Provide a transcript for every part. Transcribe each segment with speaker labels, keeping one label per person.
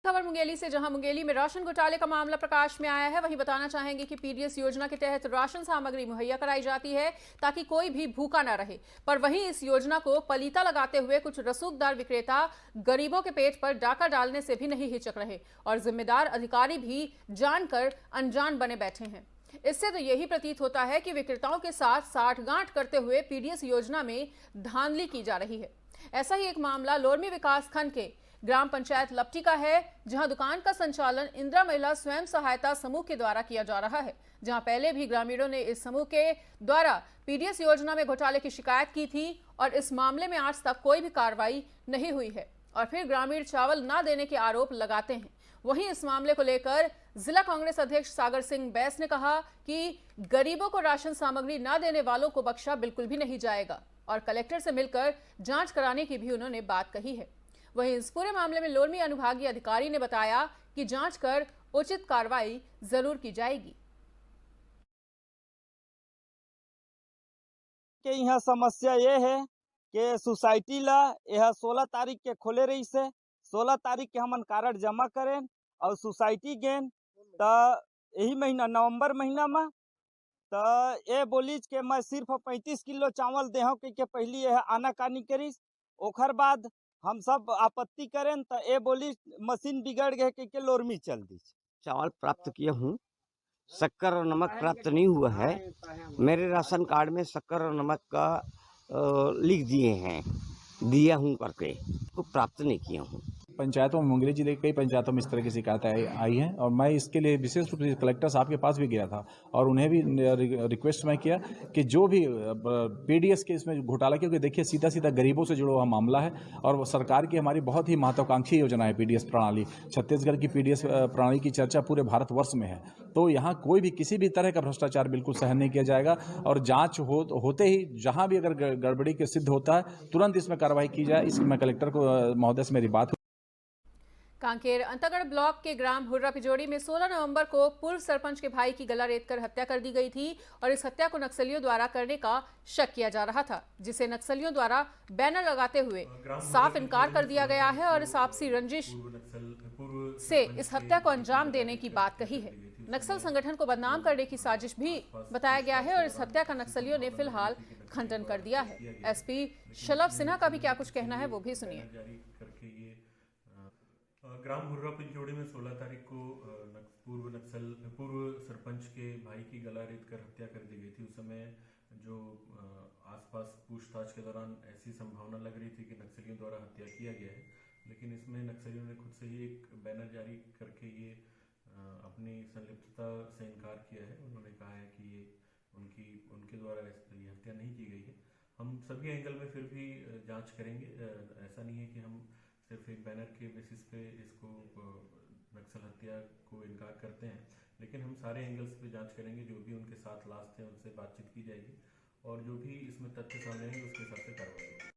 Speaker 1: खबर मुंगेली से, जहां मुंगेली में राशन घोटाले का मामला प्रकाश में आया है। वहीं बताना चाहेंगे कि पीडीएस योजना के तहत राशन सामग्री मुहैया कराई जाती है ताकि कोई भी भूखा न रहे, पर वहीं इस योजना को पलीता लगाते हुए कुछ रसूखदार विक्रेता गरीबों के पेट पर डाका डालने से भी नहीं हिचक रहे और जिम्मेदार अधिकारी भी जानकर अनजान बने बैठे हैं। इससे तो यही प्रतीत होता है कि विक्रेताओं के साथ साठगांठ करते हुए पीडीएस योजना में धांधली की जा रही है। ऐसा ही एक मामला लोरमी विकास खंड के ग्राम पंचायत लपटी का है, जहां दुकान का संचालन इंदिरा महिला स्वयं सहायता समूह के द्वारा किया जा रहा है, जहां पहले भी ग्रामीणों ने इस समूह के द्वारा पीडीएस योजना में घोटाले की शिकायत की थी और इस मामले में आज तक कोई भी कार्रवाई नहीं हुई है और फिर ग्रामीण चावल न देने के आरोप लगाते हैं। वहीं इस मामले को लेकर जिला कांग्रेस अध्यक्ष सागर सिंह बैस ने कहा कि गरीबों को राशन सामग्री न देने वालों को बख्शा बिल्कुल भी नहीं जाएगा और कलेक्टर से मिलकर जांच कराने की भी उन्होंने बात कही है। वहीं इस पूरे मामले में लोरमी अनुभागीय अधिकारी ने बताया कि जांच कर उचित कार्रवाई जरूर की जाएगी।
Speaker 2: के यहाँ समस्या ये है कि सोसाइटी ला यह 16 तारीख के खोले रही से 16 तारीख के हमन कार्ड जमा करें और सोसाइटी गेन तो यही महीना नवंबर महीना में तो ये बोलीज के मैं सिर्फ 35 किलो चावल देह के पहली यह आनाकानी करीस, ओखर बाद हम सब आपत्ति करें तो ये बोली मशीन बिगड़ गए के लोरमी चल दी।
Speaker 3: चावल प्राप्त किया हूँ, शक्कर और नमक प्राप्त नहीं हुआ है। मेरे राशन कार्ड में शक्कर और नमक का लिख दिए हैं, दिया हूँ करके, तो प्राप्त नहीं किया हूँ।
Speaker 4: पंचायतों में मुंगेली जिले की कई पंचायतों में इस तरह की शिकायतें आई हैं और मैं इसके लिए विशेष रूप से कलेक्टर साहब के पास भी गया था और उन्हें भी रिक्वेस्ट मैं किया कि जो भी पीडीएस के इसमें घोटाला, क्योंकि देखिए सीधा सीधा गरीबों से जुड़ा हुआ मामला है और सरकार की हमारी बहुत ही महत्वाकांक्षी योजना है पीडीएस प्रणाली। छत्तीसगढ़ की पीडीएस प्रणाली की चर्चा पूरे भारतवर्ष में है, तो यहाँ कोई भी किसी भी तरह का भ्रष्टाचार बिल्कुल सहन नहीं किया जाएगा और जाँच होते ही जहाँ भी अगर गड़बड़ी के सिद्ध होता है तुरंत इसमें कार्रवाई की जाए। इसकी मैं कलेक्टर को महोदय से मेरी बात।
Speaker 1: कांकेर अंतागढ़ ब्लॉक के ग्राम हुर्रा पिजोड़ी में 16 नवंबर को पूर्व सरपंच के भाई की गला रेतकर हत्या कर दी गई थी और इस हत्या को नक्सलियों द्वारा करने का शक किया जा रहा था, जिसे नक्सलियों द्वारा बैनर लगाते हुए साफ इनकार कर दिया गया है और इस आपसी रंजिश से इस हत्या को अंजाम देने की बात कही है। नक्सल संगठन को बदनाम करने की साजिश भी बताया गया है और इस हत्या का नक्सलियों ने फिलहाल खंडन कर दिया है। एसपी शलभ सिन्हा का भी क्या कुछ कहना है वो भी सुनिए।
Speaker 5: ग्राम हुर्रा पिंजोड़ी में 16 तारीख को पूर्व सरपंच के भाई की गला रेत कर हत्या कर दी गई थी। उस समय जो आसपास पूछताछ के दौरान ऐसी संभावना लग रही थी कि नक्सलियों द्वारा हत्या किया गया है, लेकिन इसमें नक्सलियों ने खुद से ही एक बैनर जारी करके ये अपनी संलिप्तता से इनकार किया है। उन्होंने कहा है कि ये उनके द्वारा ये हत्या नहीं की गई है। हम सभी एंगल में फिर भी जांच करेंगे। ऐसा नहीं है कि हम सिर्फ एक बैनर के बेसिस पे इसको नक्सल हत्या को इनकार करते हैं, लेकिन हम सारे एंगल्स पे जांच करेंगे। जो भी उनके साथ लास्ट थे उनसे बातचीत की जाएगी और जो भी इसमें तथ्य सामने आएंगे उसके हिसाब से कार्रवाई होगी।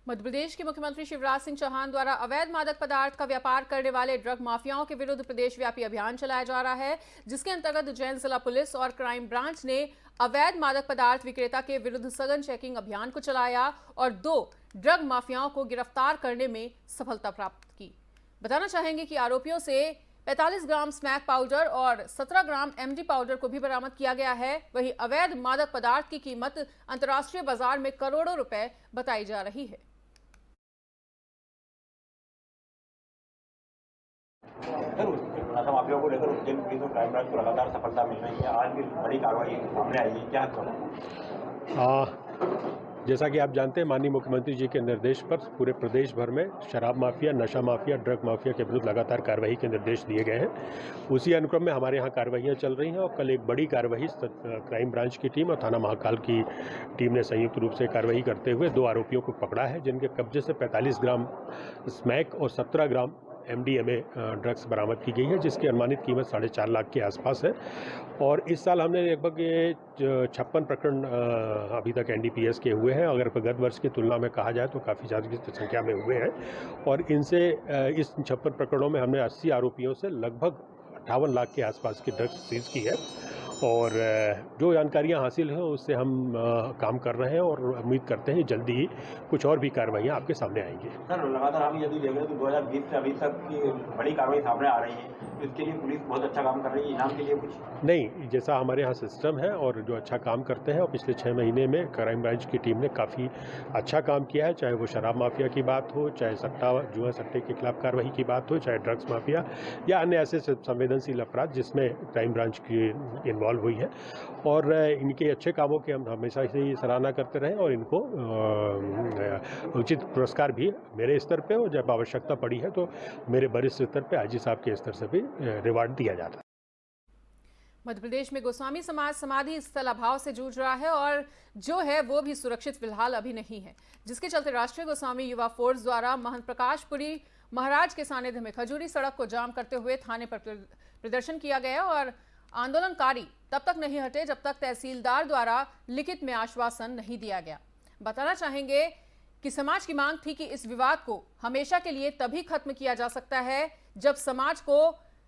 Speaker 1: मध्य प्रदेश के मुख्यमंत्री शिवराज सिंह चौहान द्वारा अवैध मादक पदार्थ का व्यापार करने वाले ड्रग माफियाओं के विरुद्ध प्रदेशव्यापी अभियान चलाया जा रहा है, जिसके अंतर्गत उज्जैन जिला पुलिस और क्राइम ब्रांच ने अवैध मादक पदार्थ विक्रेता के विरुद्ध सघन चेकिंग अभियान को चलाया और 2 ड्रग माफियाओं को गिरफ्तार करने में सफलता प्राप्त की। बताना चाहेंगे कि आरोपियों से 45 ग्राम स्मैक पाउडर और 17 ग्राम एमडी पाउडर को भी बरामद किया गया है। वहीं अवैध मादक पदार्थ की कीमत अंतर्राष्ट्रीय बाजार में करोड़ों रुपए बताई जा रही है।
Speaker 6: माफियाओं को लेकर उज्जैन पुलिस और क्राइम ब्रांच को लगातार सफलता मिल रही है। आज भी बड़ी कार्रवाई सामने आई है, क्या करें?
Speaker 7: जैसा कि आप जानते हैं, माननीय मुख्यमंत्री जी के निर्देश पर पूरे प्रदेश भर में शराब माफिया, नशा माफिया, ड्रग माफिया के विरुद्ध लगातार कार्रवाई के निर्देश दिए गए हैं। उसी अनुक्रम में हमारे यहाँ कार्रवाइयाँ चल रही हैं और कल एक बड़ी कार्रवाई क्राइम ब्रांच की टीम और थाना महाकाल की टीम ने संयुक्त रूप से कार्रवाई करते हुए 2 आरोपियों को पकड़ा है, जिनके कब्जे से 45 ग्राम स्मैक और 17 ग्राम MDMA ड्रग्स बरामद की गई है, जिसकी अनुमानित कीमत 4.5 लाख के आसपास है। और इस साल हमने लगभग ये 56 प्रकरण अभी तक NDPS के हुए हैं। अगर गत वर्ष की तुलना में कहा जाए तो काफ़ी ज़्यादा की संख्या में हुए हैं और इनसे इस 56 प्रकरणों में हमने 80 आरोपियों से लगभग 58 लाख के आसपास की ड्रग्स सीज की है और जो जानकारियां हासिल हैं उससे हम काम कर रहे हैं और उम्मीद करते हैं जल्दी ही कुछ और भी कार्रवाइयां आपके सामने आएंगी।
Speaker 6: सर लगातार हम यदि देख रहे हैं तो 2020 से अभी तक की बड़ी कार्रवाई सामने आ रही है, इसके लिए पुलिस बहुत अच्छा काम कर रही है, इनाम के लिए कुछ
Speaker 7: नहीं, जैसा हमारे यहाँ सिस्टम है और जो अच्छा काम करते हैं और पिछले 6 महीने में क्राइम ब्रांच की टीम ने काफ़ी अच्छा काम किया है, चाहे वो शराब माफिया की बात हो, चाहे सट्टा जुआ सट्टे के खिलाफ कार्रवाई की बात हो, चाहे ड्रग्स माफिया या अन्य ऐसे संवेदनशील अपराध जिसमें क्राइम ब्रांच की इन्वॉल्व हुई है। और इनके अच्छे कामों की हम हमेशा से ही सराहना करते रहे और इनको उचित पुरस्कार भी मेरे स्तर पे और जब आवश्यकता पड़ी है तो मेरे वरिष्ठ स्तर पे आईजी साहब के स्तर से भी रिवार्ड दिया जाता है।
Speaker 1: मध्य प्रदेश में गोस्वामी समाज समाधि स्थल अभाव से जूझ रहा है और जो है वो भी सुरक्षित फिलहाल अभी नहीं है, जिसके चलते राष्ट्रीय गोस्वामी युवा फोर्स द्वारा महंत प्रकाशपुरी महाराज के सानिध्य में खजूरी सड़क को जाम करते हुए थाने पर प्रदर्शन किया गया और आंदोलनकारी तब तक नहीं हटे जब तक तहसीलदार द्वारा लिखित में आश्वासन नहीं दिया गया। बताना चाहेंगे कि समाज की मांग थी कि इस विवाद को हमेशा के लिए तभी खत्म किया जा सकता है जब समाज को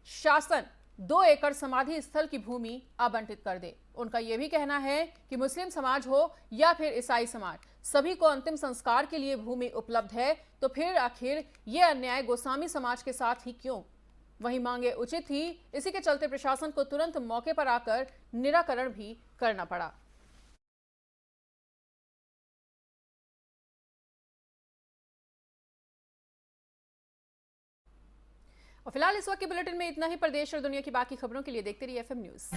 Speaker 1: शासन 2 एकड़ समाधि स्थल की भूमि आवंटित कर दे। उनका यह भी कहना है कि मुस्लिम समाज हो या फिर ईसाई समाज, सभी को अंतिम संस्कार के लिए भूमि उपलब्ध है, तो फिर आखिर यह अन्याय गोस्वामी समाज के साथ ही क्यों? वहीं मांगे उचित थी, इसी के चलते प्रशासन को तुरंत मौके पर आकर निराकरण भी करना पड़ा। और फिलहाल इस वक्त के बुलेटिन में इतना ही। प्रदेश और दुनिया की बाकी खबरों के लिए देखते रहिए FM न्यूज़।